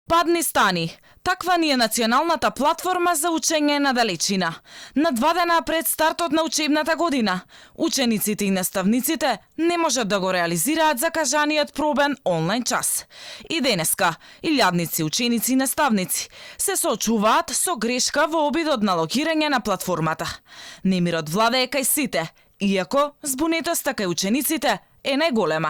Падни стани. Таква ни е националната платформа за учење на далечина. На 2 дена пред стартот на учебната година, учениците и наставниците не можат да го реализираат закажаниот пробен онлайн час. И денеска, илјадници ученици и наставници се соочуваат со грешка во обидот на логирање на платформата. Немирот владее кај сите, иако збунетоста кај учениците е најголема.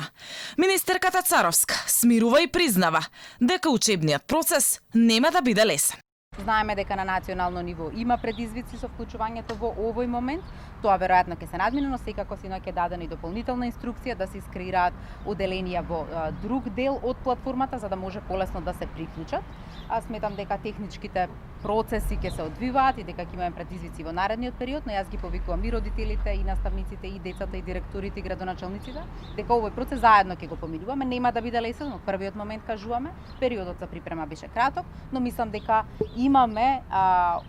Министерката Царовска смирува и признава дека учебниот процес нема да биде лесен. Знаеме дека на национално ниво има предизвици со вклучувањето во овој момент. Тоа веројатно ќе се надмине, но секако синоќ е дадена и дополнителна инструкција да се искреираат оделенија во друг дел од платформата за да може полесно да се приклучат. Сметам дека техничките процеси ќе се одвиваат и дека ќе имаме предизвици во наредниот период, но јас ги повикувам и родителите, и наставниците, и децата, и директорите, и градоначалниците, дека овој процес заедно ќе го поминуваме. Нема да биде лесен, од првиот момент кажуваме, периодот за припрема беше краток, но мислам дека имаме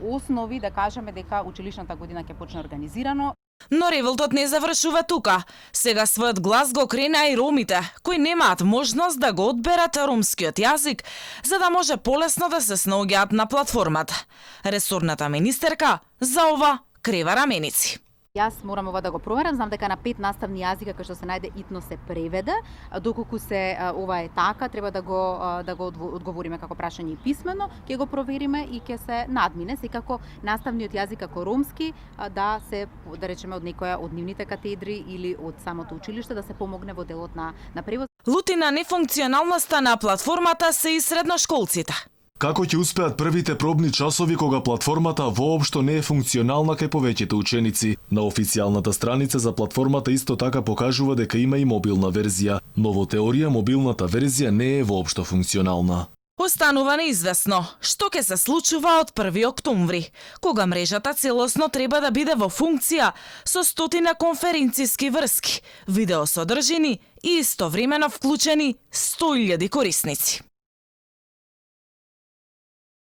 основи да кажеме дека училишната година ќе почне организирано. Но револтот не завршува тука. Сега својот глас го крена и ромите, кои немаат можност да го одберат ромскиот јазик, за да може полесно да се снаоѓаат на платформата. Ресорната министерка за ова крева раменици. Јас морам ова да го проверам, знам дека на 5 наставни јазика кои што се најде итно се преведе, доколку се ова е така, треба да го одговориме како прашање и писмено, ќе го провериме и ќе се надмине секако наставниот јазик како ромски да се да речеме од некоја од нивните катедри или од самото училиште да се помогне во делот на превод. Лути на нефункционалноста на платформата се и средношколците. Како ќе успеат првите пробни часови кога платформата воопшто не е функционална кај повеќето ученици? На официјалната страница за платформата исто така покажува дека има и мобилна верзија, но во теорија мобилната верзија не е воопшто функционална. Останува неизвестно што ќе се случува од 1 октомври, кога мрежата целосно треба да биде во функција со 100 конференциски врски, видеосодржини и истовремено вклучени 100.000 корисници.